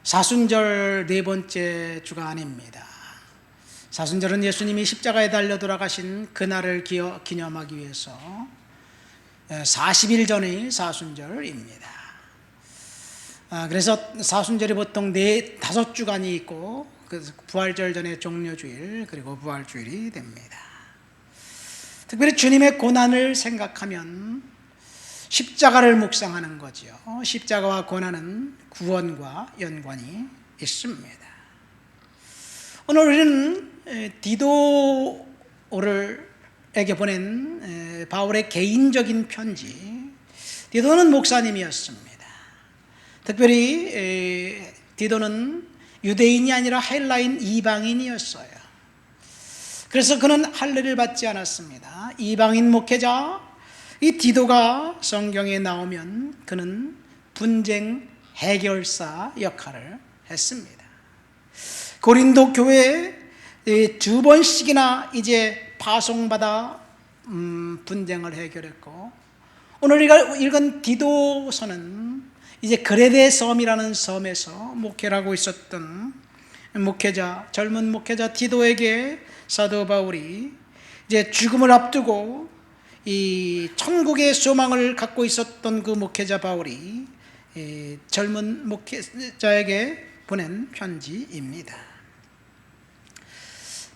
사순절 네 번째 주간입니다. 사순절은 예수님이 십자가에 달려 돌아가신 그날을 기념하기 위해서 40일 전의 사순절입니다. 그래서 사순절이 보통 5주간이 있고, 부활절 전에 종려주일 그리고 부활주일이 됩니다. 특별히 주님의 고난을 생각하면 십자가를 묵상하는 거죠. 십자가와 고난은 구원과 연관이 있습니다. 오늘 우리는 디도에게 보낸 바울의 개인적인 편지. 디도는 목사님이었습니다. 특별히 디도는 유대인이 아니라 헬라인 이방인이었어요. 그래서 그는 할례를 받지 않았습니다. 이방인 목회자 이 디도가 성경에 나오면 그는 분쟁 해결사 역할을 했습니다. 고린도 교회에 2번씩이나 이제 파송받아 분쟁을 해결했고, 오늘 읽은 디도서는 이제 그레데 섬이라는 섬에서 목회를 하고 있었던 젊은 목회자 디도에게 사도 바울이 이제 죽음을 앞두고 이 천국의 소망을 갖고 있었던 그 목회자 바울이 젊은 목회자에게 보낸 편지입니다.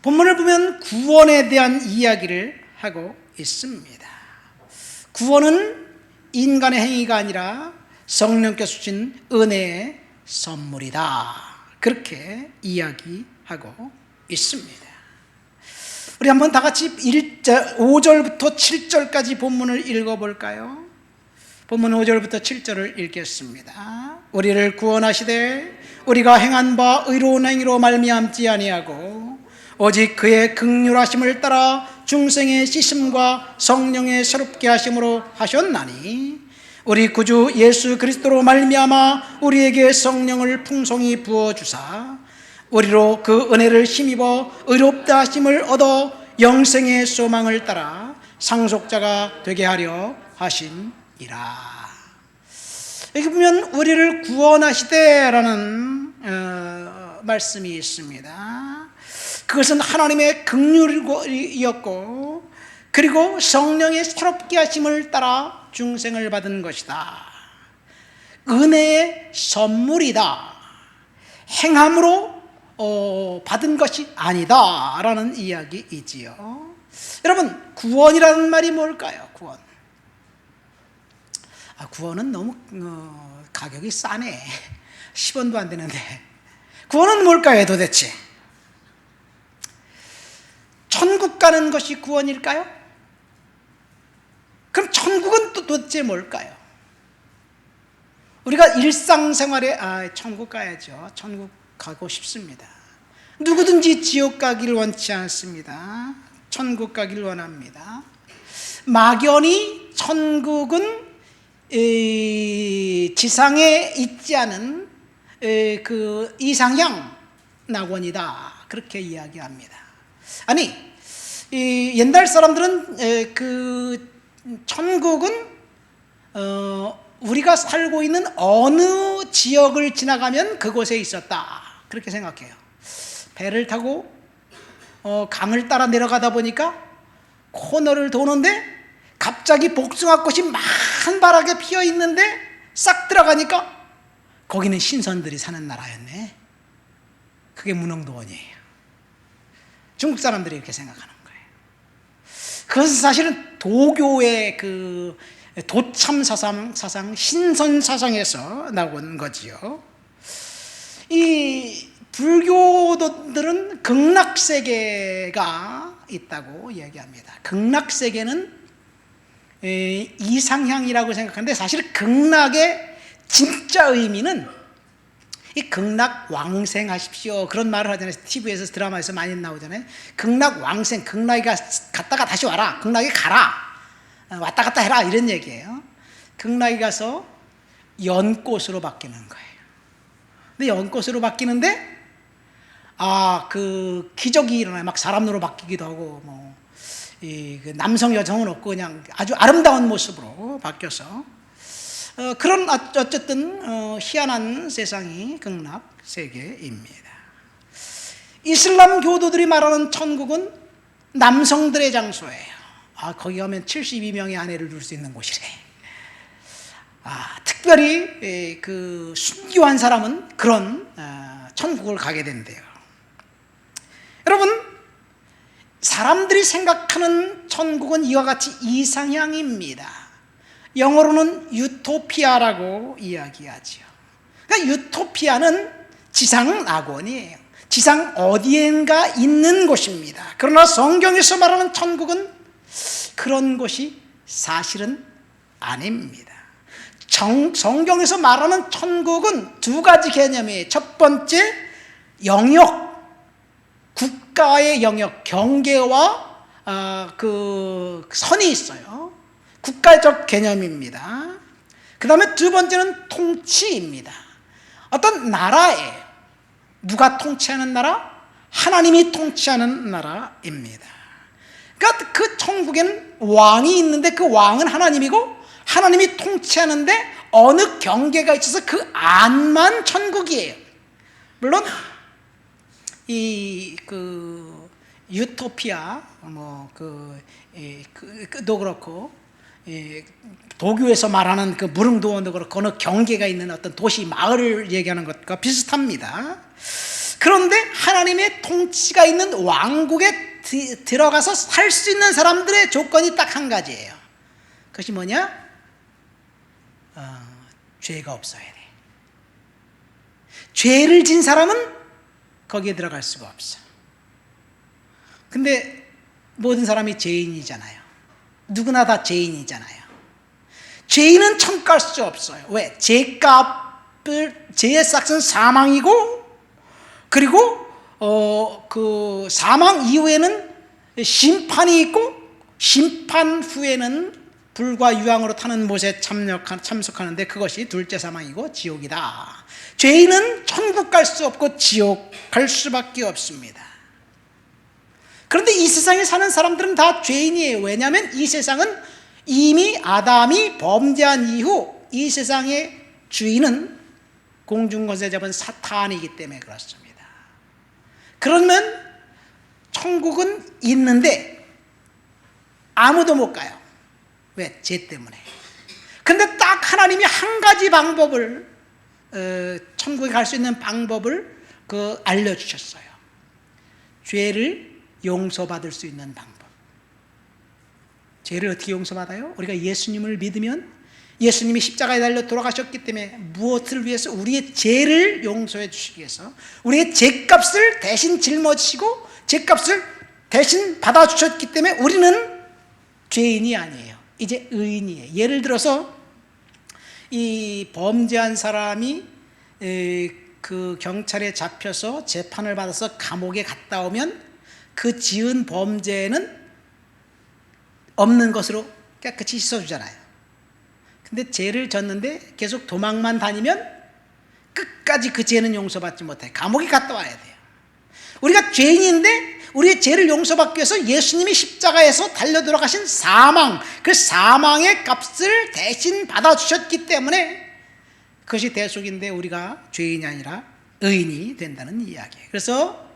본문을 보면 구원에 대한 이야기를 하고 있습니다. 구원은 인간의 행위가 아니라 성령께서 주신 은혜의 선물이다, 그렇게 이야기하고 있습니다. 우리 한번 다 같이 5절부터 7절까지 본문을 읽어볼까요? 본문 5절부터 7절을 읽겠습니다. 우리를 구원하시되 우리가 행한 바 의로운 행위로 말미암지 아니하고 오직 그의 긍휼하심을 따라 중생의 씻음과 성령의 새롭게 하심으로 하셨나니, 우리 구주 예수 그리스도로 말미암아 우리에게 성령을 풍성히 부어주사 우리로 그 은혜를 힘입어 의롭다 하심을 얻어 영생의 소망을 따라 상속자가 되게 하려 하심이라. 여기 보면 우리를 구원하시되라는 말씀이 있습니다. 그것은 하나님의 긍휼이었고, 그리고 성령의 새롭게 하심을 따라 중생을 받은 것이다. 은혜의 선물이다. 행함으로 받은 것이 아니다 라는 이야기이지요. 여러분, 구원이라는 말이 뭘까요? 구원은 너무 가격이 싸네. 10원도 안 되는데. 구원은 뭘까요 도대체? 천국 가는 것이 구원일까요? 그럼 천국은 또 도대체 뭘까요? 우리가 일상생활에 천국 가야죠. 천국 가고 싶습니다. 누구든지 지옥 가기를 원치 않습니다. 천국 가기를 원합니다. 막연히 천국은 지상에 있지 않은 그 이상향 낙원이다, 그렇게 이야기합니다. 아니, 옛날 사람들은 그 천국은 우리가 살고 있는 어느 지역을 지나가면 그곳에 있었다, 그렇게 생각해요. 배를 타고 강을 따라 내려가다 보니까 코너를 도는데 갑자기 복숭아꽃이 만발하게 피어 있는데 싹 들어가니까 거기는 신선들이 사는 나라였네. 그게 문흥도원이에요. 중국 사람들이 이렇게 생각하는 거예요. 그것은 사실은 도교의 그 도참 사상, 신선 사상에서 나온 거지요. 이 불교도들은 극락세계가 있다고 이야기합니다. 극락세계는 이상향이라고 생각하는데, 사실 극락의 진짜 의미는 이 극락왕생하십시오, 그런 말을 하잖아요. TV에서 드라마에서 많이 나오잖아요. 극락왕생, 극락이 갔다가 다시 와라, 극락에 가라, 왔다 갔다 해라, 이런 얘기예요. 극락에 가서 연꽃으로 바뀌는 거예요. 근데 연꽃으로 바뀌는데 그 기적이 일어나요. 막 사람으로 바뀌기도 하고, 그 남성 여성은 없고 그냥 아주 아름다운 모습으로 바뀌어서 그런 어쨌든 희한한 세상이 극락 세계입니다. 이슬람 교도들이 말하는 천국은 남성들의 장소예요. 거기 가면 72명의 아내를 둘 수 있는 곳이래. 특별히 그 순교한 사람은 그런 천국을 가게 된대요. 여러분, 사람들이 생각하는 천국은 이와 같이 이상향입니다. 영어로는 유토피아라고 이야기하죠. 그러니까 유토피아는 지상 낙원이에요. 지상 어디엔가 있는 곳입니다. 그러나 성경에서 말하는 천국은 그런 곳이 사실은 아닙니다. 성경에서 말하는 천국은 두 가지 개념이에요. 첫 번째, 영역, 국가의 영역, 경계와 그 선이 있어요. 국가적 개념입니다. 그 다음에 두 번째는 통치입니다. 어떤 나라예요. 누가 통치하는 나라? 하나님이 통치하는 나라입니다. 그러니까 그 천국에는 왕이 있는데 그 왕은 하나님이고 하나님이 통치하는데 어느 경계가 있어서 그 안만 천국이에요. 물론 그 유토피아 도 그렇고 도교에서 말하는 그 무릉도원도 그렇고 어느 경계가 있는 어떤 도시 마을을 얘기하는 것과 비슷합니다. 그런데 하나님의 통치가 있는 왕국에 들어가서 살 수 있는 사람들의 조건이 딱 한 가지예요. 그것이 뭐냐? 죄가 없어야 돼. 죄를 진 사람은 거기에 들어갈 수가 없어. 근데 모든 사람이 죄인이잖아요. 누구나 다 죄인이잖아요. 죄인은 천국 갈 수 없어요. 왜? 죄의 싹은 사망이고, 그리고 그 사망 이후에는 심판이 있고, 심판 후에는 불과 유황으로 타는 못에 참석하는데 그것이 둘째 사망이고 지옥이다. 죄인은 천국 갈 수 없고 지옥 갈 수밖에 없습니다. 그런데 이 세상에 사는 사람들은 다 죄인이에요. 왜냐하면 이 세상은 이미 아담이 범죄한 이후 이 세상의 주인은 공중권세 잡은 사탄이기 때문에 그렇습니다. 그러면 천국은 있는데 아무도 못 가요. 왜? 죄 때문에. 근데 딱 하나님이 한 가지 방법을 천국에 갈 수 있는 방법을 알려주셨어요. 죄를 용서받을 수 있는 방법. 죄를 어떻게 용서받아요? 우리가 예수님을 믿으면 예수님이 십자가에 달려 돌아가셨기 때문에 무엇을 위해서? 우리의 죄를 용서해 주시기 위해서 우리의 죄값을 대신 짊어지시고 죄값을 대신 받아주셨기 때문에 우리는 죄인이 아니에요. 이제 의인이에요. 예를 들어서 이 범죄한 사람이 그 경찰에 잡혀서 재판을 받아서 감옥에 갔다 오면 그 지은 범죄는 없는 것으로 깨끗이 씻어주잖아요. 근데 죄를 졌는데 계속 도망만 다니면 끝까지 그 죄는 용서받지 못해요. 감옥에 갔다 와야 돼요. 우리가 죄인인데 우리의 죄를 용서받기 위해서 예수님이 십자가에서 달려 들어가신 사망, 그 사망의 값을 대신 받아주셨기 때문에 그것이 대속인데 우리가 죄인이 아니라 의인이 된다는 이야기예요. 그래서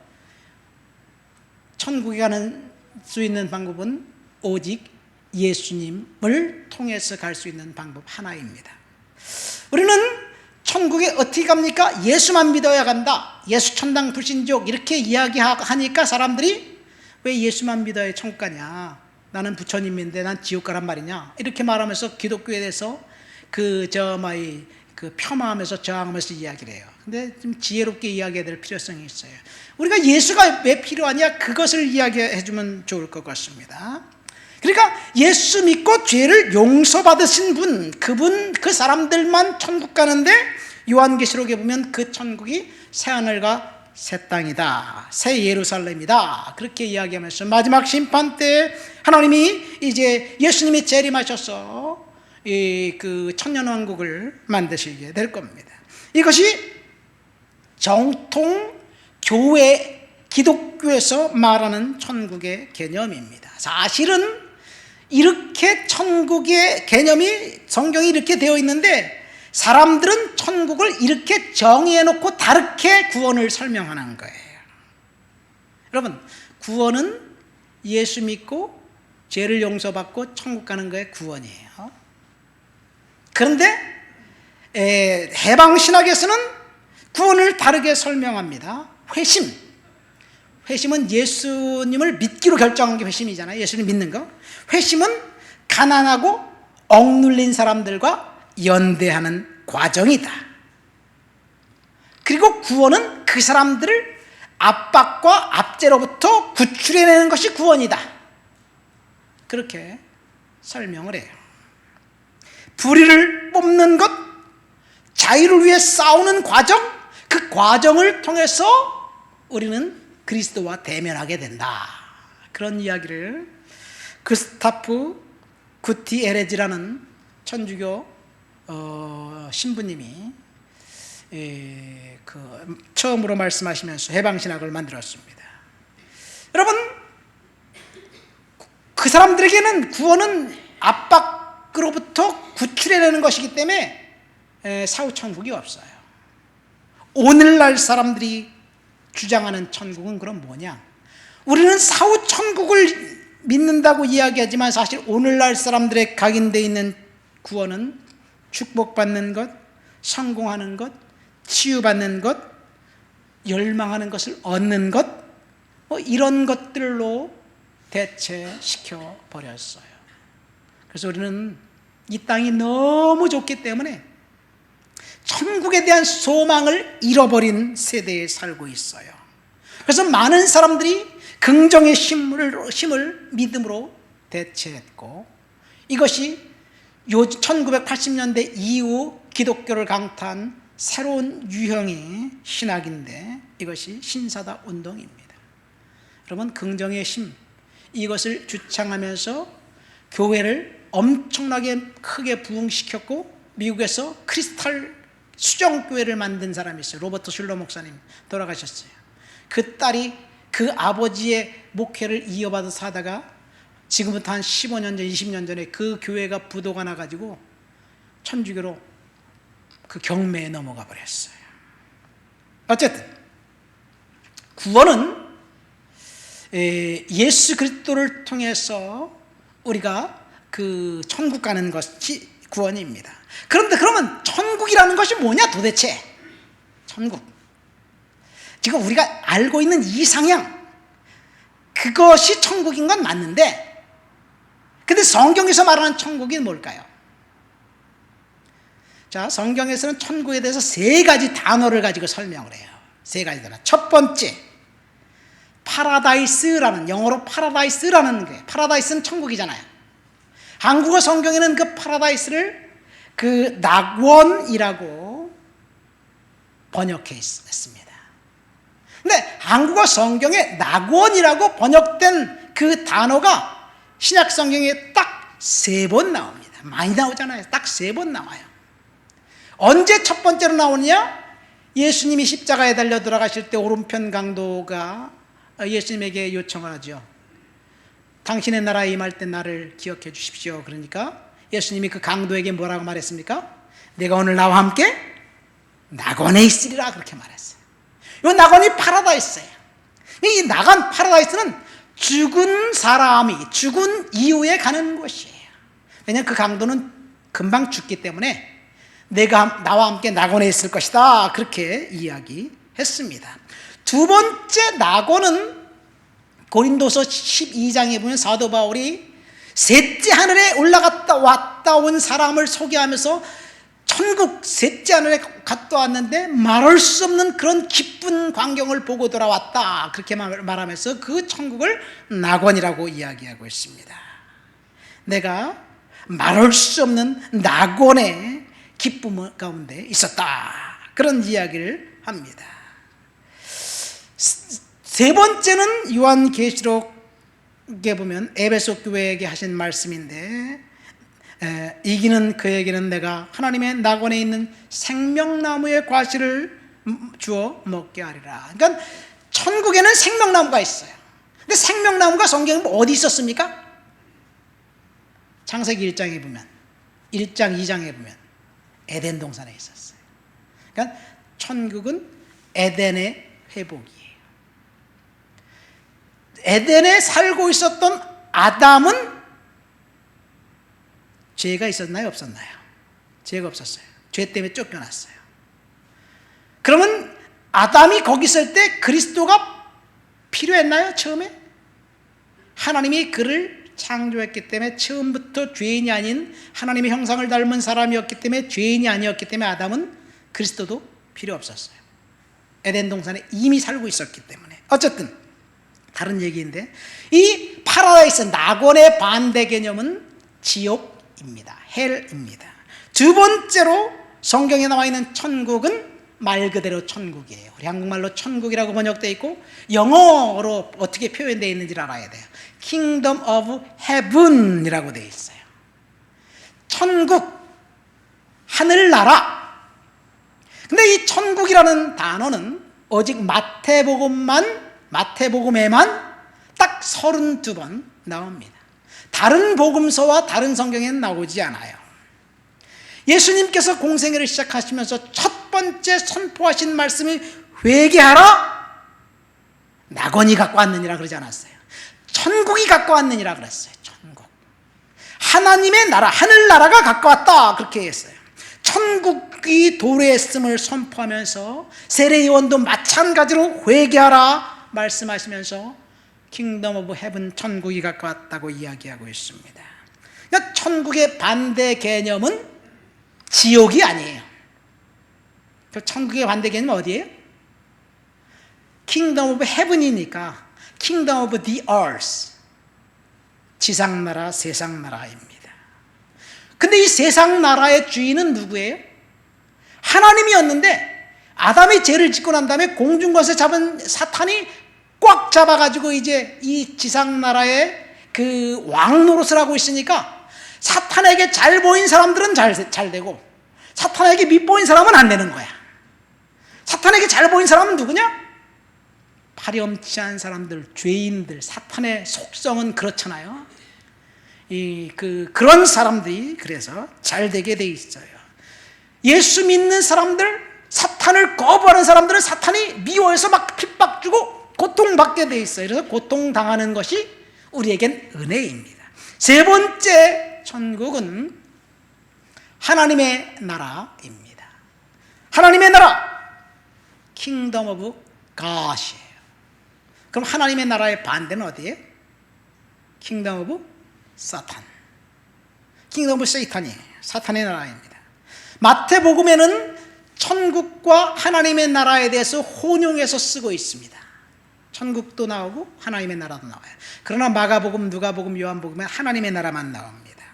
천국에 가는 수 있는 방법은 오직 예수님을 통해서 갈 수 있는 방법 하나입니다. 우리는 천국에 어떻게 갑니까? 예수만 믿어야 간다. 예수 천당 불신족 이렇게 이야기하니까 사람들이 왜 예수만 믿어야 천국 가냐? 나는 부처님인데 난 지옥 가란 말이냐? 이렇게 말하면서 기독교에 대해서 그 폄하하면서 저항하면서 이야기를 해요. 근데 좀 지혜롭게 이야기해야 될 필요성이 있어요. 우리가 예수가 왜 필요하냐? 그것을 이야기해 주면 좋을 것 같습니다. 그러니까 예수 믿고 죄를 용서받으신 분, 그 사람들만 천국 가는데 요한계시록에 보면 그 천국이 새하늘과 새 땅이다, 새 예루살렘이다, 그렇게 이야기하면서 마지막 심판 때 하나님이 이제 예수님이 재림하셔서 그 천년왕국을 만드시게 될 겁니다. 이것이 정통 교회 기독교에서 말하는 천국의 개념입니다. 사실은 이렇게 천국의 개념이 성경이 이렇게 되어 있는데 사람들은 천국을 이렇게 정의해 놓고 다르게 구원을 설명하는 거예요. 여러분, 구원은 예수 믿고 죄를 용서받고 천국 가는 거에 구원이에요. 그런데 해방신학에서는 구원을 다르게 설명합니다. 회심은 예수님을 믿기로 결정한 게 회심이잖아요. 예수님 믿는 거. 회심은 가난하고 억눌린 사람들과 연대하는 과정이다. 그리고 구원은 그 사람들을 압박과 압제로부터 구출해내는 것이 구원이다. 그렇게 설명을 해요. 불의를 뽑는 것, 자유를 위해 싸우는 과정, 그 과정을 통해서 우리는 그리스도와 대면하게 된다. 그런 이야기를 구스타프 구티 에레지라는 천주교 신부님이 처음으로 말씀하시면서 해방신학을 만들었습니다. 여러분, 그 사람들에게는 구원은 압박으로부터 구출해내는 것이기 때문에 사후천국이 없어요. 오늘날 사람들이 주장하는 천국은 그럼 뭐냐? 우리는 사후천국을 믿는다고 이야기하지만 사실 오늘날 사람들의 각인되어 있는 구원은 축복받는 것, 성공하는 것, 치유받는 것, 열망하는 것을 얻는 것, 이런 것들로 대체시켜 버렸어요. 그래서 우리는 이 땅이 너무 좋기 때문에 천국에 대한 소망을 잃어버린 세대에 살고 있어요. 그래서 많은 사람들이 긍정의 힘을 믿음으로 대체했고, 이것이 1980년대 이후 기독교를 강타한 새로운 유형의 신학인데 이것이 신사다 운동입니다. 여러분, 긍정의 힘, 이것을 주창하면서 교회를 엄청나게 크게 부흥시켰고, 미국에서 크리스탈 수정교회를 만든 사람이 있어요. 로버트 슐러 목사님 돌아가셨어요. 그 딸이 그 아버지의 목회를 이어받아서 하다가 지금부터 한 15년 전, 20년 전에 그 교회가 부도가 나가지고 천주교로 그 경매에 넘어가 버렸어요. 어쨌든 구원은 예수 그리스도를 통해서 우리가 그 천국 가는 것이 구원입니다. 그런데 그러면 천국이라는 것이 뭐냐 도대체? 천국, 지금 우리가 알고 있는 이상향, 그것이 천국인 건 맞는데, 근데 성경에서 말하는 천국이 뭘까요? 자, 성경에서는 천국에 대해서 세 가지 단어를 가지고 설명을 해요. 세 가지 단어. 첫 번째, 파라다이스라는, 영어로 파라다이스라는 거예요. 파라다이스는 천국이잖아요. 한국어 성경에는 그 파라다이스를 그 낙원이라고 번역했습니다. 근데 한국어 성경에 낙원이라고 번역된 그 단어가 신약 성경에 딱 3번 나옵니다. 많이 나오잖아요. 딱 3번 나와요. 언제 첫 번째로 나오느냐? 예수님이 십자가에 달려 돌아가실 때 오른편 강도가 예수님에게 요청을 하죠. 당신의 나라에 임할 때 나를 기억해 주십시오. 그러니까 예수님이 그 강도에게 뭐라고 말했습니까? 내가 오늘 나와 함께 낙원에 있으리라, 그렇게 말했어요. 이 낙원이 파라다이스예요. 이 낙원 파라다이스는 죽은 사람이 죽은 이후에 가는 곳이에요. 왜냐하면 그 강도는 금방 죽기 때문에 내가 나와 함께 낙원에 있을 것이다, 그렇게 이야기했습니다. 두 번째 낙원은 고린도서 12장에 보면 사도 바울이 셋째 하늘에 올라갔다 왔다 온 사람을 소개하면서 천국 셋째 하늘에 갔다 왔는데 말할 수 없는 그런 기쁜 광경을 보고 돌아왔다, 그렇게 말하면서 그 천국을 낙원이라고 이야기하고 있습니다. 내가 말할 수 없는 낙원의 기쁨 가운데 있었다, 그런 이야기를 합니다. 세 번째는 요한계시록에 보면 에베소 교회에게 하신 말씀인데, 이기는 그에게는 내가 하나님의 낙원에 있는 생명나무의 과실을 주어 먹게 하리라. 그러니까 천국에는 생명나무가 있어요. 근데 생명나무가 성경에 어디 있었습니까? 창세기 1장에 보면 1장 2장에 보면 에덴 동산에 있었어요. 그러니까 천국은 에덴의 회복이에요. 에덴에 살고 있었던 아담은 죄가 있었나요? 없었나요? 죄가 없었어요. 죄 때문에 쫓겨났어요. 그러면 아담이 거기 있을 때 그리스도가 필요했나요? 처음에? 하나님이 그를 창조했기 때문에 처음부터 죄인이 아닌 하나님의 형상을 닮은 사람이었기 때문에 죄인이 아니었기 때문에 아담은 그리스도도 필요 없었어요. 에덴 동산에 이미 살고 있었기 때문에. 어쨌든 다른 얘기인데, 이 파라다이스 낙원의 반대 개념은 지옥입니다. 헬입니다. 두 번째로 성경에 나와 있는 천국은 말 그대로 천국이에요. 우리 한국말로 천국이라고 번역되어 있고 영어로 어떻게 표현되어 있는지를 알아야 돼요. Kingdom of Heaven이라고 되어 있어요. 천국, 하늘나라. 근데 이 천국이라는 단어는 오직 마태복음에만 딱 32번 나옵니다. 다른 복음서와 다른 성경에는 나오지 않아요. 예수님께서 공생애를 시작하시면서 첫 번째 선포하신 말씀이 회개하라, 낙원이 갖고 왔느니라 그러지 않았어요. 천국이 갖고 왔느니라 그랬어요. 천국, 하나님의 나라, 하늘나라가 갖고 왔다 그렇게 했어요. 천국이 도래했음을 선포하면서 세례요한도 마찬가지로 회개하라 말씀하시면서 킹덤 오브 헤븐, 천국이 갖고 왔다고 이야기하고 있습니다. 그러니까 천국의 반대 개념은 지옥이 아니에요. 천국의 반대 개념은 어디예요? 킹덤 오브 헤븐이니까 킹덤 오브 디 얼스, 지상나라, 세상나라입니다. 근데 이 세상나라의 주인은 누구예요? 하나님이었는데 아담이 죄를 짓고 난 다음에 공중권세 잡은 사탄이 꽉 잡아가지고 이제 이 지상나라의 그 왕 노릇을 하고 있으니까 사탄에게 잘 보인 사람들은 잘 되고 사탄에게 밉보인 사람은 안 되는 거야. 사탄에게 잘 보인 사람은 누구냐? 파렴치한 사람들, 죄인들. 사탄의 속성은 그렇잖아요. 그런 사람들이 그래서 잘 되게 돼 있어요. 예수 믿는 사람들, 사탄을 거부하는 사람들은 사탄이 미워해서 막 핍박 주고 고통받게 돼 있어요. 그래서 고통당하는 것이 우리에겐 은혜입니다. 세 번째 천국은 하나님의 나라입니다. 하나님의 나라, 킹덤 오브 갓이에요. 그럼 하나님의 나라의 반대는 어디예요? 킹덤 오브 사탄, 킹덤 오브 세이탄이에요. 사탄의 나라입니다. 마태복음에는 천국과 하나님의 나라에 대해서 혼용해서 쓰고 있습니다. 천국도 나오고 하나님의 나라도 나와요. 그러나 마가복음, 누가복음, 요한복음에 하나님의 나라만 나옵니다.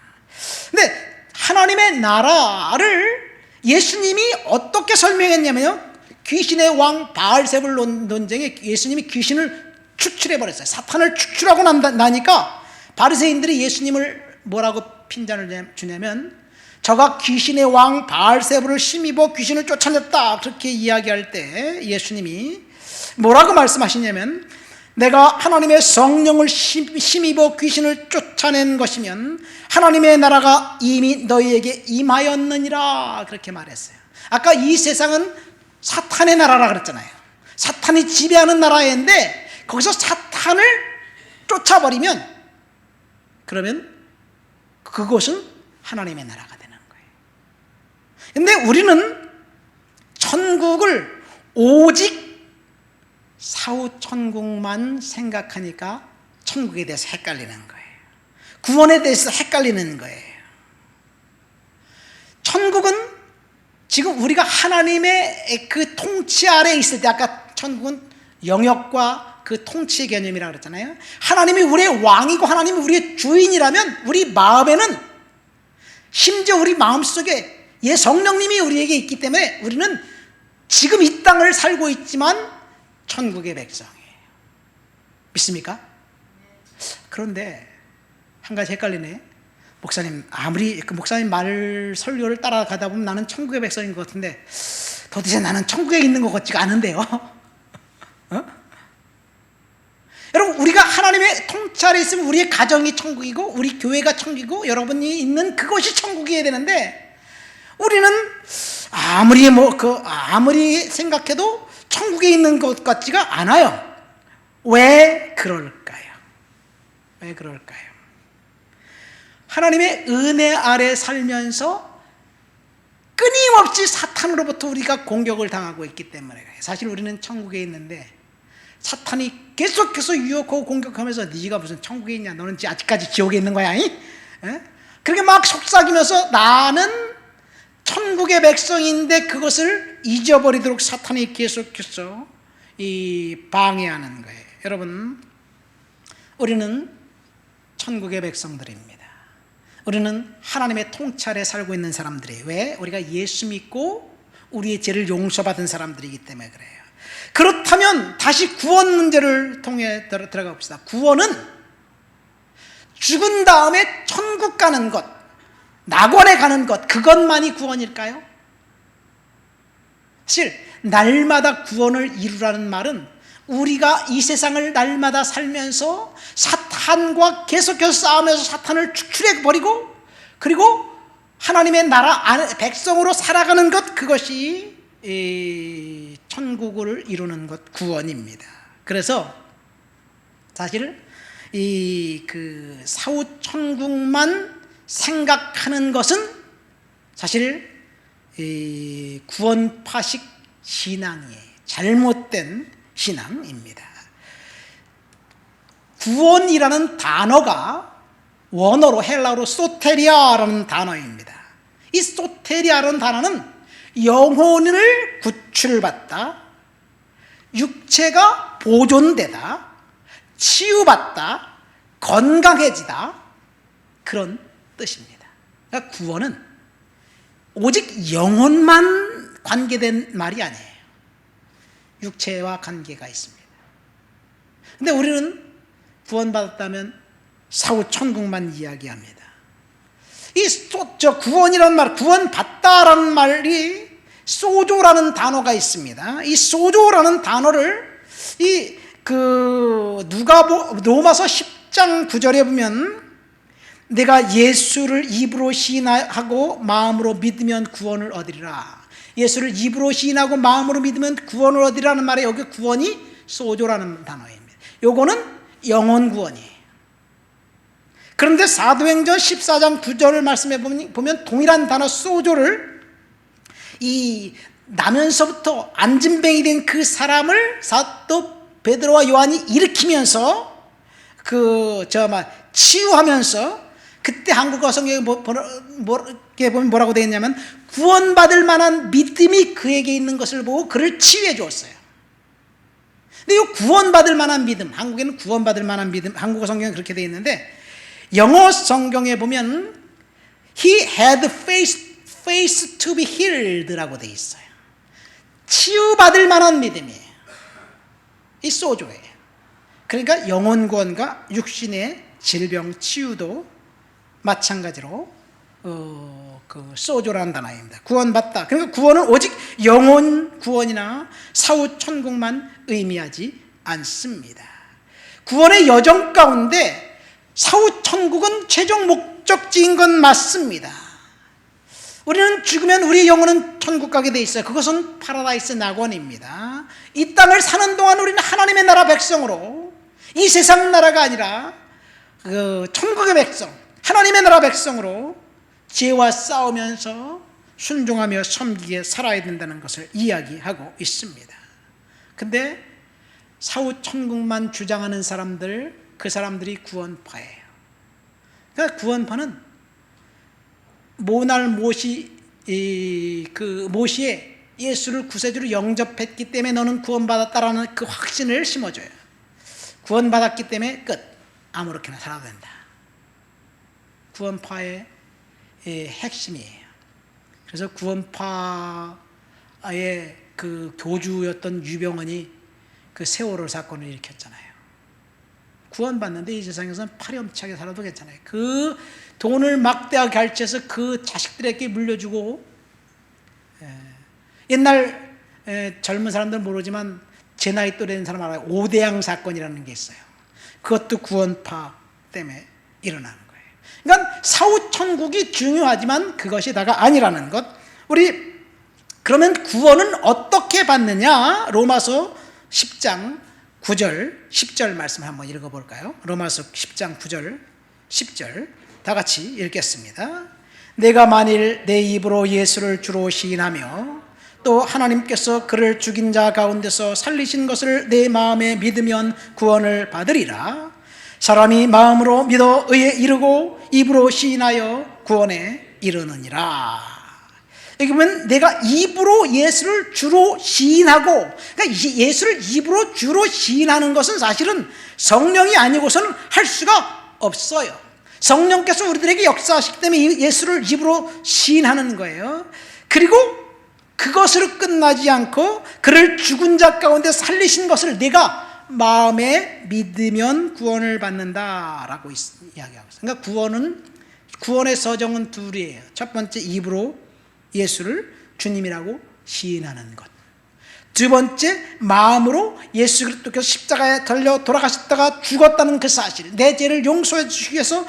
근데 하나님의 나라를 예수님이 어떻게 설명했냐면요, 귀신의 왕 바알세불 논쟁에 예수님이 귀신을 추출해버렸어요. 사탄을 추출하고 나니까 바리새인들이 예수님을 뭐라고 핀잔을 주냐면, 저가 귀신의 왕 바알세불을 힘입어 귀신을 쫓아냈다 그렇게 이야기할 때 예수님이 뭐라고 말씀하시냐면, 내가 하나님의 성령을 힘입어 귀신을 쫓아낸 것이면 하나님의 나라가 이미 너희에게 임하였느니라 그렇게 말했어요. 아까 이 세상은 사탄의 나라라 그랬잖아요. 사탄이 지배하는 나라인데 거기서 사탄을 쫓아버리면 그러면 그곳은 하나님의 나라가 되는 거예요. 근데 우리는 천국을 오직 사후천국만 생각하니까 천국에 대해서 헷갈리는 거예요. 구원에 대해서 헷갈리는 거예요. 천국은 지금 우리가 하나님의 그 통치 아래에 있을 때, 아까 천국은 영역과 그 통치의 개념이라고 그랬잖아요. 하나님이 우리의 왕이고 하나님이 우리의 주인이라면 우리 마음에는, 심지어 우리 마음속에 예 성령님이 우리에게 있기 때문에 우리는 지금 이 땅을 살고 있지만 천국의 백성이에요. 믿습니까? 그런데 한 가지 헷갈리네. 목사님, 아무리 그 목사님 말 설교를 따라가다 보면 나는 천국의 백성인 것 같은데 도대체 나는 천국에 있는 것 같지가 않은데요. 어? 여러분, 우리가 하나님의 통찰에 있으면 우리의 가정이 천국이고 우리 교회가 천국이고 여러분이 있는 그것이 천국이어야 되는데, 우리는 아무리 생각해도 천국에 있는 것 같지가 않아요. 왜 그럴까요? 왜 그럴까요? 하나님의 은혜 아래 살면서 끊임없이 사탄으로부터 우리가 공격을 당하고 있기 때문에 그래요. 사실 우리는 천국에 있는데 사탄이 계속해서 유혹하고 공격하면서 네가 무슨 천국에 있냐, 너는 아직까지 지옥에 있는 거야, 그렇게 막 속삭이면서 나는 천국의 백성인데 그것을 잊어버리도록 사탄이 계속해서 방해하는 거예요. 여러분, 우리는 천국의 백성들입니다. 우리는 하나님의 통찰에 살고 있는 사람들이에요. 왜? 우리가 예수 믿고 우리의 죄를 용서받은 사람들이기 때문에 그래요. 그렇다면 다시 구원 문제를 통해 들어가 봅시다. 구원은 죽은 다음에 천국 가는 것, 낙원에 가는 것, 그것만이 구원일까요? 사실 날마다 구원을 이루라는 말은 우리가 이 세상을 날마다 살면서 사탄과 계속해서 싸우면서 사탄을 축출해버리고, 그리고 하나님의 나라 안에 백성으로 살아가는 것, 그것이 천국을 이루는 것, 구원입니다. 그래서 사실 사후 천국만 생각하는 것은 사실 구원파식 신앙이에요. 잘못된 신앙입니다. 구원이라는 단어가 원어로 헬라어로 소테리아라는 단어입니다. 이 소테리아라는 단어는 영혼을 구출받다, 육체가 보존되다, 치유받다, 건강해지다, 그런 뜻입니다. 그러니까 구원은 오직 영혼만 관계된 말이 아니에요. 육체와 관계가 있습니다. 근데 우리는 구원받았다면 사후 천국만 이야기합니다. 구원이라는 말, 구원받다라는 말이 소조라는 단어가 있습니다. 이 소조라는 단어를 로마서 10장 9절에 보면, 내가 예수를 입으로 시인하고 마음으로 믿으면 구원을 얻으리라. 예수를 입으로 시인하고 마음으로 믿으면 구원을 얻으리라는 말에 여기 구원이 소조라는 단어입니다. 요거는 영혼 구원이에요. 그런데 사도행전 14장 9절을 말씀해 보면 동일한 단어 소조를 나면서부터 안진뱅이 된 그 사람을 사도 베드로와 요한이 일으키면서 치유하면서, 그때 한국어 성경에 보면 뭐라고 되어 있냐면 구원받을 만한 믿음이 그에게 있는 것을 보고 그를 치유해 주었어요. 근데 이 구원받을 만한 믿음, 한국에는 구원받을 만한 믿음, 한국어 성경에 그렇게 되어 있는데 영어 성경에 보면 He had faith to be healed라고 되어 있어요. 치유받을 만한 믿음이에요. 이 소조예요. 그러니까 영혼 구원과 육신의 질병 치유도 마찬가지로 소조라는 단어입니다. 구원받다. 그러니까 구원은 오직 영혼 구원이나 사후 천국만 의미하지 않습니다. 구원의 여정 가운데 사후 천국은 최종 목적지인 건 맞습니다. 우리는 죽으면 우리의 영혼은 천국 가게 돼 있어요. 그것은 파라다이스 낙원입니다. 이 땅을 사는 동안 우리는 하나님의 나라 백성으로, 이 세상 나라가 아니라 천국의 백성, 하나님의 나라 백성으로 죄와 싸우면서 순종하며 섬기게 살아야 된다는 것을 이야기하고 있습니다. 근데 사후 천국만 주장하는 사람들, 그 사람들이 구원파예요. 그러니까 구원파는 모시에 예수를 구세주로 영접했기 때문에 너는 구원받았다라는 그 확신을 심어줘요. 구원받았기 때문에 끝, 아무렇게나 살아도 된다. 구원파의 핵심이에요. 그래서 구원파의 그 교주였던 유병헌이 그 세월호 사건을 일으켰잖아요. 구원받는데 이 세상에서는 파렴치하게 살아도 괜찮아요. 그 돈을 막대하게 갈취해서 그 자식들에게 물려주고, 옛날 젊은 사람들은 모르지만 제 나이 또래 된 사람 알아요. 오대양 사건이라는 게 있어요. 그것도 구원파 때문에 일어나는 거예요. 그러니까 사후천국이 중요하지만 그것이 다가 아니라는 것. 우리 그러면 구원은 어떻게 받느냐? 로마서 10장 9절 10절 말씀 한번 읽어볼까요? 로마서 10장 9절 10절 다 같이 읽겠습니다. 내가 만일 내 입으로 예수를 주로 시인하며 또 하나님께서 그를 죽인 자 가운데서 살리신 것을 내 마음에 믿으면 구원을 받으리라. 사람이 마음으로 믿어 의에 이르고 입으로 시인하여 구원에 이르느니라. 여기 보면 내가 입으로 예수를 주로 시인하고, 그러니까 예수를 입으로 주로 시인하는 것은 사실은 성령이 아니고서는 할 수가 없어요. 성령께서 우리들에게 역사하시기 때문에 예수를 입으로 시인하는 거예요. 그리고 그것으로 끝나지 않고 그를 죽은 자 가운데 살리신 것을 내가 마음에 믿으면 구원을 받는다라고 이야기하고 있어요. 그러니까 구원의 서정은 둘이에요. 첫 번째, 입으로 예수를 주님이라고 시인하는 것. 두 번째, 마음으로 예수 그리스도께서 십자가에 달려 돌아가셨다가 죽었다는 그 사실, 내 죄를 용서해 주시기 위해서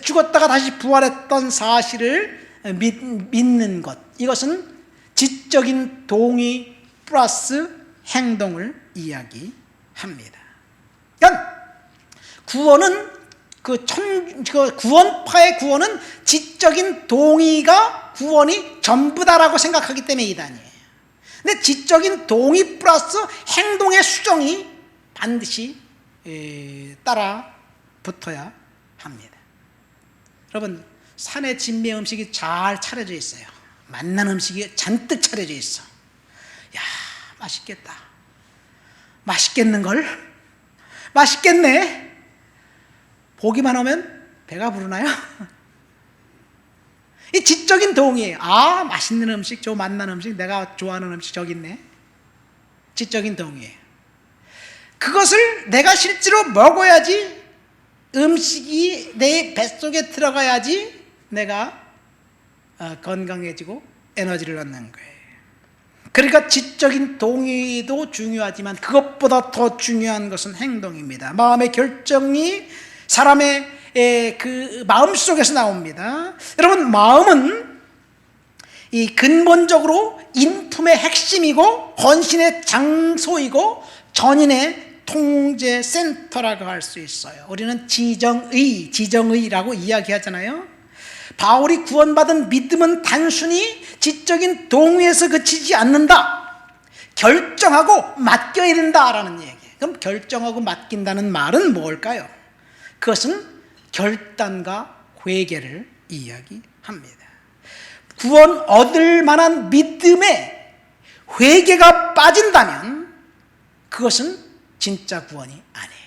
죽었다가 다시 부활했던 사실을 믿는 것. 이것은 지적인 동의 플러스 행동을 이야기합니다. 그러니까 구원파의 구원은 지적인 동의가 구원이 전부다라고 생각하기 때문에 이단이에요. 근데 지적인 동의 플러스 행동의 수정이 반드시 따라 붙어야 합니다. 여러분, 산에 진미의 음식이 잘 차려져 있어요. 맛난 음식이 잔뜩 차려져 있어. 야, 맛있겠다. 맛있겠는걸? 맛있겠네. 보기만 하면 배가 부르나요? 이 지적인 동의예요. 아, 맛있는 음식, 저 맛난 음식, 내가 좋아하는 음식 저기 있네. 지적인 동의예요. 그것을 내가 실제로 먹어야지, 음식이 내 뱃속에 들어가야지 내가 건강해지고 에너지를 얻는 거예요. 그러니까 지적인 동의도 중요하지만 그것보다 더 중요한 것은 행동입니다. 마음의 결정이 사람의 그 마음 속에서 나옵니다. 여러분, 마음은 이 근본적으로 인품의 핵심이고 헌신의 장소이고 전인의 통제 센터라고 할 수 있어요. 우리는 지정의라고 이야기하잖아요. 바울이 구원받은 믿음은 단순히 지적인 동의에서 그치지 않는다. 결정하고 맡겨야 된다라는 얘기예요. 그럼 결정하고 맡긴다는 말은 뭘까요? 그것은 결단과 회개를 이야기합니다. 구원 얻을 만한 믿음에 회개가 빠진다면 그것은 진짜 구원이 아니에요.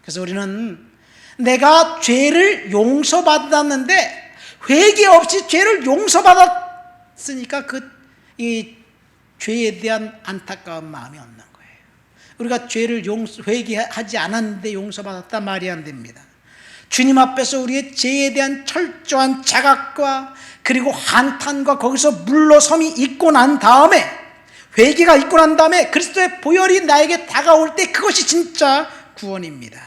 그래서 우리는 내가 죄를 용서받았는데 회개 없이 죄를 용서받았으니까 이 죄에 대한 안타까운 마음이 없는 거예요. 우리가 죄를 회개하지 않았는데 용서받았다 말이 안 됩니다. 주님 앞에서 우리의 죄에 대한 철저한 자각과 그리고 한탄과 거기서 물러섬이 있고 난 다음에, 회개가 있고 난 다음에 그리스도의 보혈이 나에게 다가올 때 그것이 진짜 구원입니다.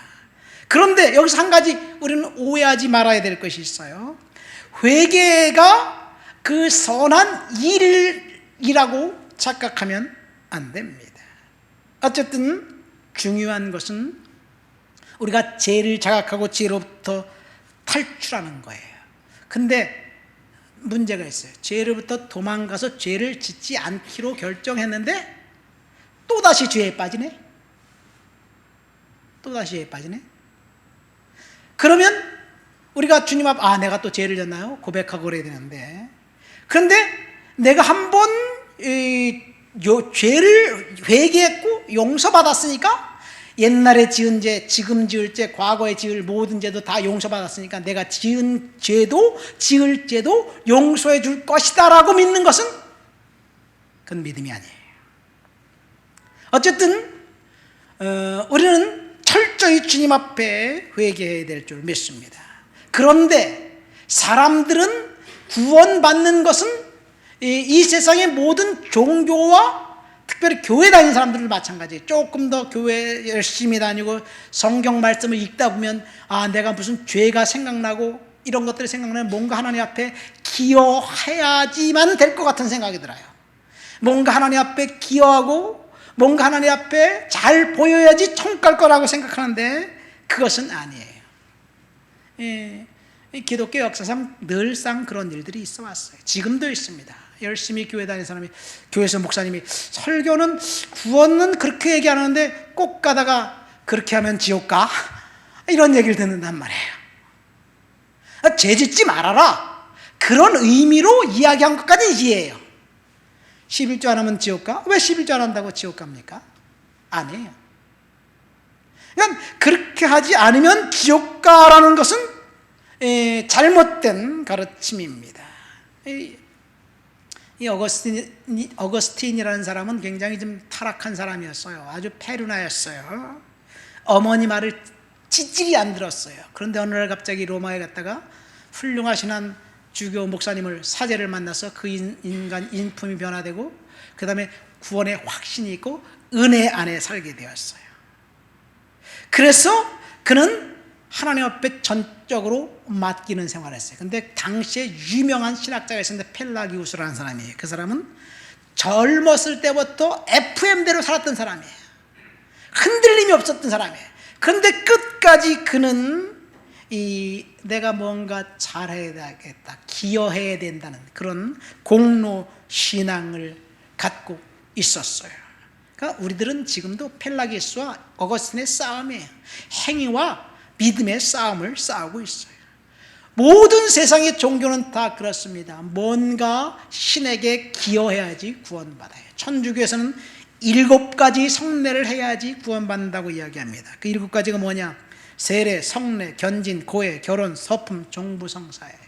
그런데 여기서 한 가지 우리는 오해하지 말아야 될 것이 있어요. 회개가 그 선한 일이라고 착각하면 안 됩니다. 어쨌든 중요한 것은 우리가 죄를 자각하고 죄로부터 탈출하는 거예요. 근데 문제가 있어요. 죄로부터 도망가서 죄를 짓지 않기로 결정했는데 또다시 죄에 빠지네? 또다시 죄에 빠지네? 그러면 우리가 주님 앞, 내가 또 죄를 졌나요? 고백하고 그래야 되는데, 그런데 내가 한번 죄를 회개했고 용서받았으니까 옛날에 지은 죄, 지금 지을 죄, 과거에 지을 모든 죄도 다 용서받았으니까 내가 지은 죄도 지을 죄도 용서해 줄 것이다 라고 믿는 것은 그건 믿음이 아니에요. 어쨌든 우리는 철저히 주님 앞에 회개해야 될 줄 믿습니다. 그런데 사람들은 구원받는 것은 이 세상의 모든 종교와 특별히 교회 다니는 사람들도 마찬가지예요. 조금 더 교회 열심히 다니고 성경 말씀을 읽다 보면 내가 무슨 죄가 생각나고 이런 것들이 생각나면 뭔가 하나님 앞에 기여해야지만 될 것 같은 생각이 들어요. 뭔가 하나님 앞에 기여하고 뭔가 하나님 앞에 잘 보여야지 천국 갈 거라고 생각하는데 그것은 아니에요. 이 기독교 역사상 늘상 그런 일들이 있어 왔어요. 지금도 있습니다. 열심히 교회 다니는 사람이, 교회에서 목사님이 설교는 구원은 그렇게 얘기 안 하는데 꼭 가다가 그렇게 하면 지옥 가? 이런 얘기를 듣는단 말이에요. 죄 짓지 말아라, 그런 의미로 이야기한 것까지 이해해요. 11조 안 하면 지옥 가? 왜 11조 안 한다고 지옥 갑니까? 아니에요. 그러니까 그렇게 하지 않으면 지옥 가라는 것은 잘못된 가르침입니다. 이 어거스틴이라는 사람은 굉장히 좀 타락한 사람이었어요. 아주 페르나였어요. 어머니 말을 찌질이 안 들었어요. 그런데 어느 날 갑자기 로마에 갔다가 훌륭하신 한 주교 목사님을, 사제를 만나서 그 인간 인품이 변화되고 그 다음에 구원의 확신이 있고 은혜 안에 살게 되었어요. 그래서 그는 하나님 앞에 전적으로 맡기는 생활을 했어요. 근데 당시에 유명한 신학자가 있었는데 펠라기우스라는 사람이에요. 그 사람은 젊었을 때부터 FM대로 살았던 사람이에요. 흔들림이 없었던 사람이에요. 그런데 끝까지 그는 내가 뭔가 잘해야겠다, 기여해야 된다는 그런 공로 신앙을 갖고 있었어요. 그러니까 우리들은 지금도 펠라기우스와 어거스틴의 싸움이에요. 행위와 믿음의 싸움을 싸우고 있어요. 모든 세상의 종교는 다 그렇습니다. 뭔가 신에게 기여해야지 구원받아요. 천주교에서는 7가지 성례를 해야지 구원받는다고 이야기합니다. 그 7가지가 뭐냐? 세례, 성례, 견진, 고해, 결혼, 서품, 종부성사예요.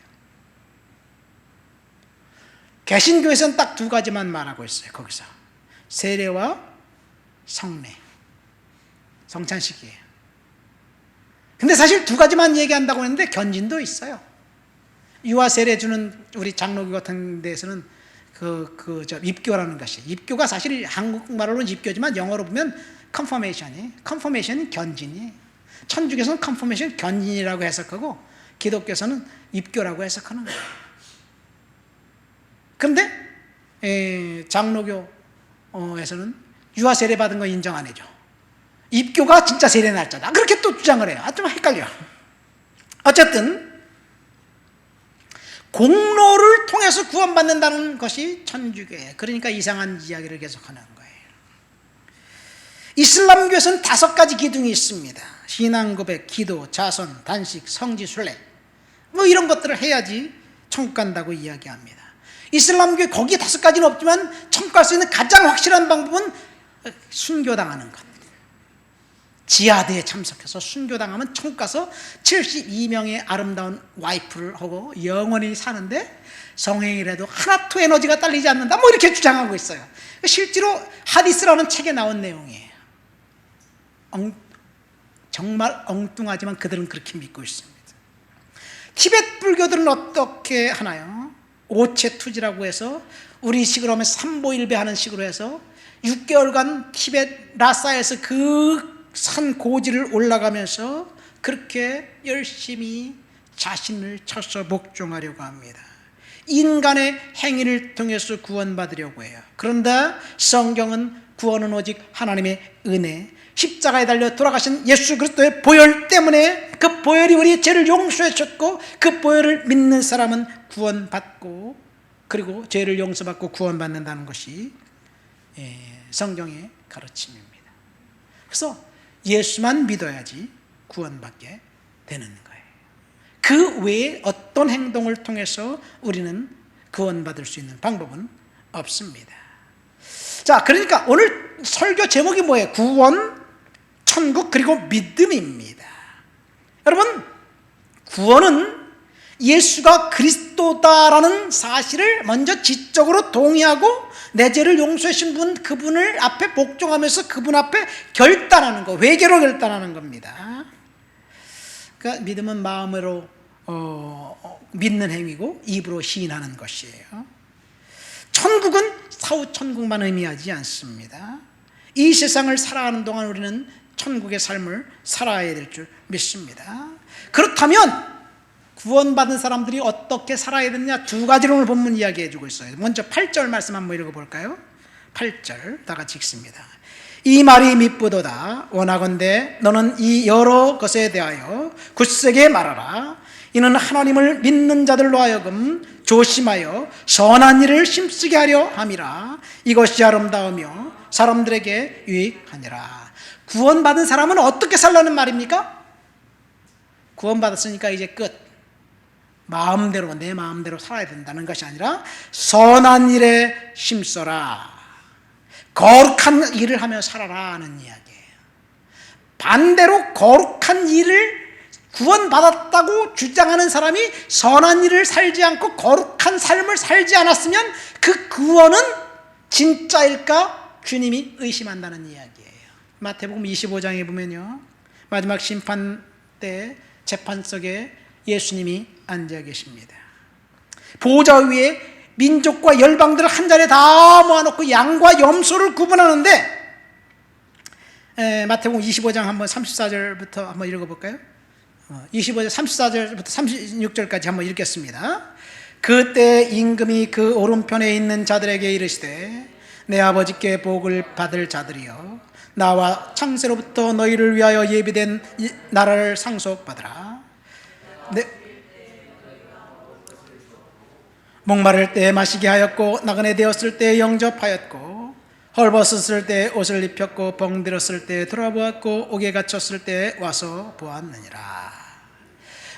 개신교에서는 딱 2가지만 말하고 있어요. 거기서 세례와 성례, 성찬식이에요. 근데 사실 2가지만 얘기한다고 했는데 견진도 있어요. 유아 세례 주는 우리 장로교 같은 데에서는 입교라는 것이, 입교가 사실 한국말로는 입교지만 영어로 보면 컨퍼메이션이, 컨퍼메이션이 견진이에요. 천주교에서는 컨퍼메이션 견진이라고 해석하고 기독교에서는 입교라고 해석하는 거예요. 그런데 장로교에서는 유아 세례 받은 거 인정 안 해줘. 입교가 진짜 세례 날짜다, 그렇게 또 주장을 해요. 좀 헷갈려. 어쨌든 공로를 통해서 구원받는다는 것이 천주교예요. 그러니까 이상한 이야기를 계속하는 거예요. 이슬람교에서는 5가지 기둥이 있습니다. 신앙고백, 기도, 자선, 단식, 성지, 순례, 이런 것들을 해야지 천국 간다고 이야기합니다. 이슬람교에 거기 5가지는 없지만 천국 갈 수 있는 가장 확실한 방법은 순교당하는 것. 지하드에 참석해서 순교당하면 천국 가서 72명의 아름다운 와이프를 하고 영원히 사는데 성행이라도 하나도 에너지가 딸리지 않는다, 이렇게 주장하고 있어요. 실제로 하디스라는 책에 나온 내용이에요. 정말 엉뚱하지만 그들은 그렇게 믿고 있습니다. 티베트 불교들은 어떻게 하나요? 오체투지라고 해서 우리 식으로 하면 삼보일배 하는 식으로 해서 6개월간 티베트 라사에서 그 산 고지를 올라가면서 그렇게 열심히 자신을 쳐서 복종하려고 합니다. 인간의 행위를 통해서 구원받으려고 해요. 그런데 성경은 구원은 오직 하나님의 은혜, 십자가에 달려 돌아가신 예수 그리스도의 보혈 때문에, 그 보혈이 우리의 죄를 용서해 줬고 그 보혈을 믿는 사람은 구원받고, 그리고 죄를 용서받고 구원받는다는 것이 성경의 가르침입니다. 그래서 예수만 믿어야지 구원받게 되는 거예요. 그 외에 어떤 행동을 통해서 우리는 구원받을 수 있는 방법은 없습니다. 자, 그러니까 오늘 설교 제목이 뭐예요? 구원, 천국, 그리고 믿음입니다. 여러분, 구원은 예수가 그리스도다라는 사실을 먼저 지적으로 동의하고 내 죄를 용서해 주신 분, 그분을 앞에 복종하면서 그분 앞에 결단하는 거, 회개로 결단하는 겁니다. 그러니까 믿음은 마음으로 믿는 행위고 입으로 시인하는 것이에요. 천국은 사후 천국만 의미하지 않습니다. 이 세상을 살아가는 동안 우리는 천국의 삶을 살아야 될 줄 믿습니다. 그렇다면 구원받은 사람들이 어떻게 살아야 되느냐, 두 가지로 오늘 본문 이야기해 주고 있어요. 먼저 8절 말씀 한번 읽어볼까요? 8절 다 같이 읽습니다. 이 말이 미쁘도다. 원하건대 너는 이 여러 것에 대하여 굳세게 말하라. 이는 하나님을 믿는 자들로 하여금 조심하여 선한 일을 힘쓰게 하려 함이라. 이것이 아름다우며 사람들에게 유익하니라. 구원받은 사람은 어떻게 살라는 말입니까? 구원받았으니까 이제 끝. 마음대로, 내 마음대로 살아야 된다는 것이 아니라 선한 일에 힘써라. 거룩한 일을 하며 살아라 하는 이야기예요. 반대로 거룩한 일을 구원받았다고 주장하는 사람이 선한 일을 살지 않고 거룩한 삶을 살지 않았으면 그 구원은 진짜일까 주님이 의심한다는 이야기예요. 마태복음 25장에 보면요, 마지막 심판 때 재판석에 예수님이 앉아 계십니다. 보좌 위에 민족과 열방들을 한 자리에 다 모아놓고 양과 염소를 구분하는데, 마태복음 25장 한번 34절부터 한번 읽어볼까요? 25절 34절부터 36절까지 한번 읽겠습니다. 그때 임금이 그 오른편에 있는 자들에게 이르시되 내 아버지께 복을 받을 자들이여, 나와 창세로부터 너희를 위하여 예비된 나라를 상속받으라. 목마를 때 마시게 하였고 나그네 되었을 때 영접하였고 헐벗었을 때 옷을 입혔고 병들었을 때 돌아보았고 옥에 갇혔을 때 와서 보았느니라.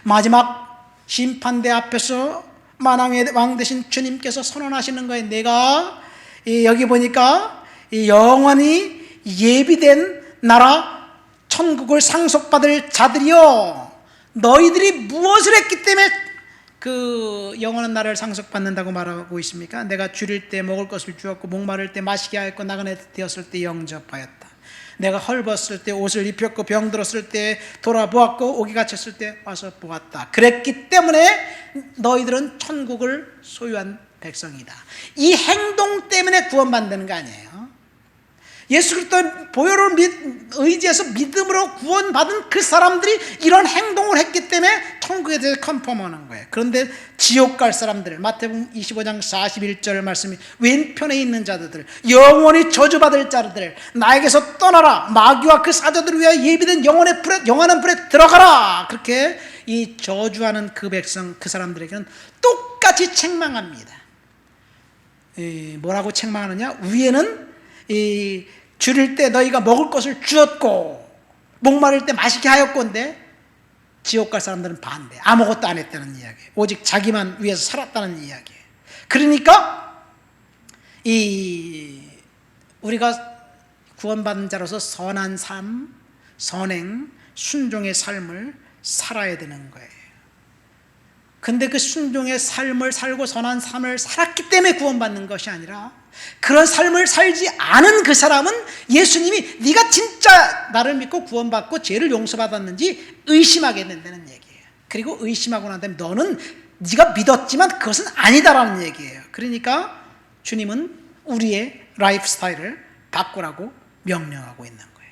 마지막 심판대 앞에서 만왕의 왕 되신 주님께서 선언하시는 거예요. 내가 여기 보니까 영원히 예비된 나라 천국을 상속받을 자들이요, 너희들이 무엇을 했기 때문에 그 영원한 나라를 상속받는다고 말하고 있습니까? 내가 줄일 때 먹을 것을 주었고 목마를 때 마시게 하였고 나그네 되었을 때 영접하였다. 내가 헐벗을 때 옷을 입혔고 병들었을 때 돌아보았고 옥에 갇혔을 때 와서 보았다. 그랬기 때문에 너희들은 천국을 소유한 백성이다. 이 행동 때문에 구원받는 거 아니에요. 예수 그리스도의 보혈을 의지해서 믿음으로 구원받은 그 사람들이 이런 행동을 했기 때문에 천국에 대해서 컨펌하는 거예요. 그런데 지옥 갈 사람들, 마태복음 25장 41절 말씀이 왼편에 있는 자들, 영원히 저주받을 자들, 나에게서 떠나라, 마귀와 그 사자들을 위하여 예비된 영원한 불에 들어가라. 그렇게 이 저주하는 그 백성, 그 사람들에게는 똑같이 책망합니다. 뭐라고 책망하느냐? 위에는 줄일 때 너희가 먹을 것을 주었고 목마를 때 마시게 하였건데, 지옥 갈 사람들은 반대, 아무것도 안 했다는 이야기예요. 오직 자기만 위해서 살았다는 이야기예요. 그러니까 우리가 구원받은 자로서 선한 삶, 선행, 순종의 삶을 살아야 되는 거예요. 근데 그 순종의 삶을 살고 선한 삶을 살았기 때문에 구원받는 것이 아니라, 그런 삶을 살지 않은 그 사람은 예수님이 네가 진짜 나를 믿고 구원받고 죄를 용서받았는지 의심하게 된다는 얘기예요. 그리고 의심하고 난 다음에 너는 네가 믿었지만 그것은 아니다라는 얘기예요. 그러니까 주님은 우리의 라이프 스타일을 바꾸라고 명령하고 있는 거예요.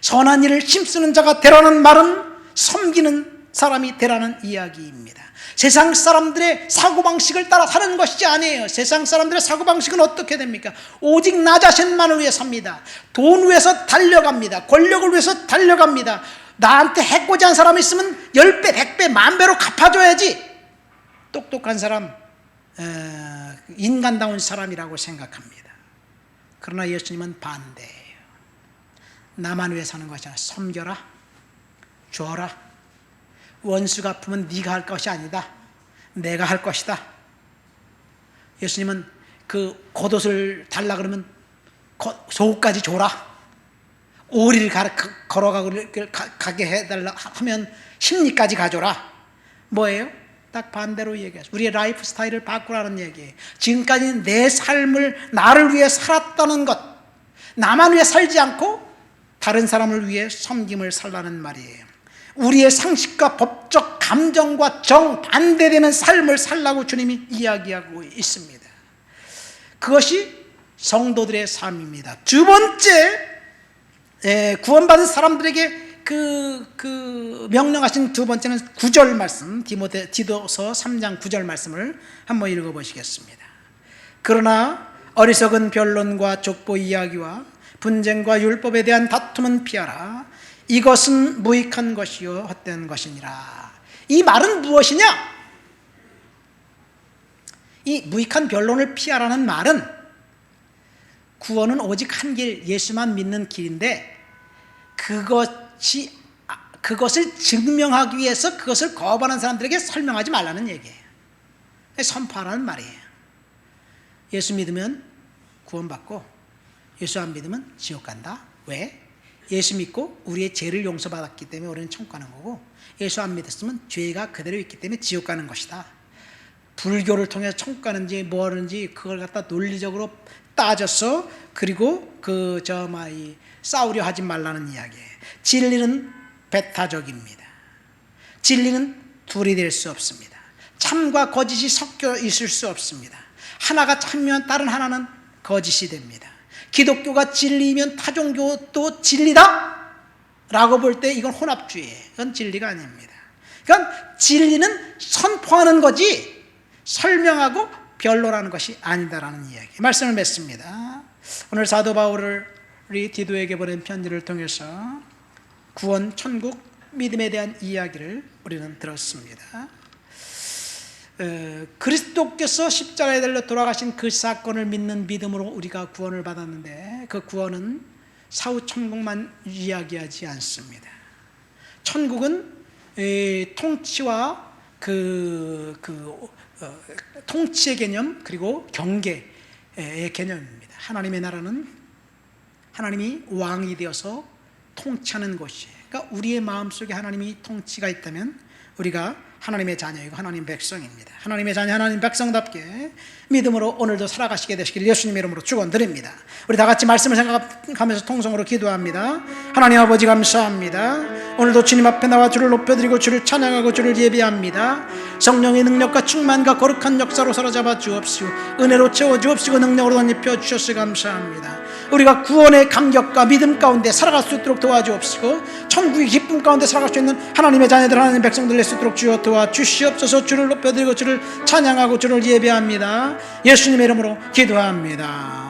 선한 일을 힘쓰는 자가 되라는 말은 섬기는 사람이 되라는 이야기입니다. 세상 사람들의 사고방식을 따라 사는 것이 아니에요. 세상 사람들의 사고방식은 어떻게 됩니까? 오직 나 자신만을 위해 삽니다. 돈 위해서 달려갑니다. 권력을 위해서 달려갑니다. 나한테 해코지한 사람이 있으면 10배, 100배, 10,000배로 갚아줘야지. 똑똑한 사람, 인간다운 사람이라고 생각합니다. 그러나 예수님은 반대예요. 나만 위해 사는 것이 아니라 섬겨라, 줘라. 원수가 아프면 네가 할 것이 아니다, 내가 할 것이다. 예수님은 그 겉옷을 달라 그러면 속옷까지 줘라. 오리를 가게 해달라 하면 심리까지 가져라. 뭐예요? 딱 반대로 얘기하죠. 우리의 라이프 스타일을 바꾸라는 얘기예요. 지금까지 내 삶을 나를 위해 살았다는 것, 나만 위해 살지 않고 다른 사람을 위해 섬김을 살라는 말이에요. 우리의 상식과 법적 감정과 정반대되는 삶을 살라고 주님이 이야기하고 있습니다. 그것이 성도들의 삶입니다. 두 번째, 구원받은 사람들에게 그 명령하신 두 번째는 9절 말씀, 디도서 3장 9절 말씀을 한번 읽어보시겠습니다. 그러나 어리석은 변론과 족보 이야기와 분쟁과 율법에 대한 다툼은 피하라. 이것은 무익한 것이요 헛된 것이니라. 이 말은 무엇이냐? 이 무익한 변론을 피하라는 말은 구원은 오직 한 길, 예수만 믿는 길인데 그것을 증명하기 위해서 그것을 거부하는 사람들에게 설명하지 말라는 얘기예요. 선포하라는 말이에요. 예수 믿으면 구원받고 예수 안 믿으면 지옥 간다. 왜? 예수 믿고 우리의 죄를 용서받았기 때문에 우리는 천국 가는 거고, 예수 안 믿었으면 죄가 그대로 있기 때문에 지옥 가는 것이다. 불교를 통해서 천국 가는지 뭐 하는지 그걸 갖다 논리적으로 따져서 그리고 싸우려 하지 말라는 이야기예요. 진리는 배타적입니다. 진리는 둘이 될 수 없습니다. 참과 거짓이 섞여 있을 수 없습니다. 하나가 참면 다른 하나는 거짓이 됩니다. 기독교가 진리면 타종교도 진리다? 라고 볼 때 이건 혼합주의예요. 이건 진리가 아닙니다. 그러니까 진리는 선포하는 거지 설명하고 변론하는 것이 아니다라는 이야기. 말씀을 맺습니다. 오늘 사도 바울이 디도에게 보낸 편지를 통해서 구원, 천국, 믿음에 대한 이야기를 우리는 들었습니다. 그리스도께서 십자가에 달려 돌아가신 그 사건을 믿는 믿음으로 우리가 구원을 받았는데, 그 구원은 사후 천국만 이야기하지 않습니다. 천국은 통치와 통치의 개념, 그리고 경계의 개념입니다. 하나님의 나라는 하나님이 왕이 되어서 통치하는 것이에요. 그러니까 우리의 마음속에 하나님이 통치가 있다면 우리가 하나님의 자녀이고 하나님 백성입니다. 하나님의 자녀, 하나님 백성답게 믿음으로 오늘도 살아가시게 되시길 예수님 이름으로 축원드립니다. 우리 다 같이 말씀을 생각하면서 통성으로 기도합니다. 하나님 아버지 감사합니다. 오늘도 주님 앞에 나와 주를 높여드리고 주를 찬양하고 주를 예배합니다. 성령의 능력과 충만과 거룩한 역사로 사로잡아 주옵시고 은혜로 채워 주옵시고 능력으로 덧입혀 주셔서 감사합니다. 우리가 구원의 감격과 믿음 가운데 살아갈 수 있도록 도와주옵시고 천국의 기쁨 가운데 살아갈 수 있는 하나님의 자녀들, 하나님의 백성들 될 수 있도록 주여 도와주시옵소서. 주를 높여드리고 주를 찬양하고 주를 예배합니다. 예수님의 이름으로 기도합니다.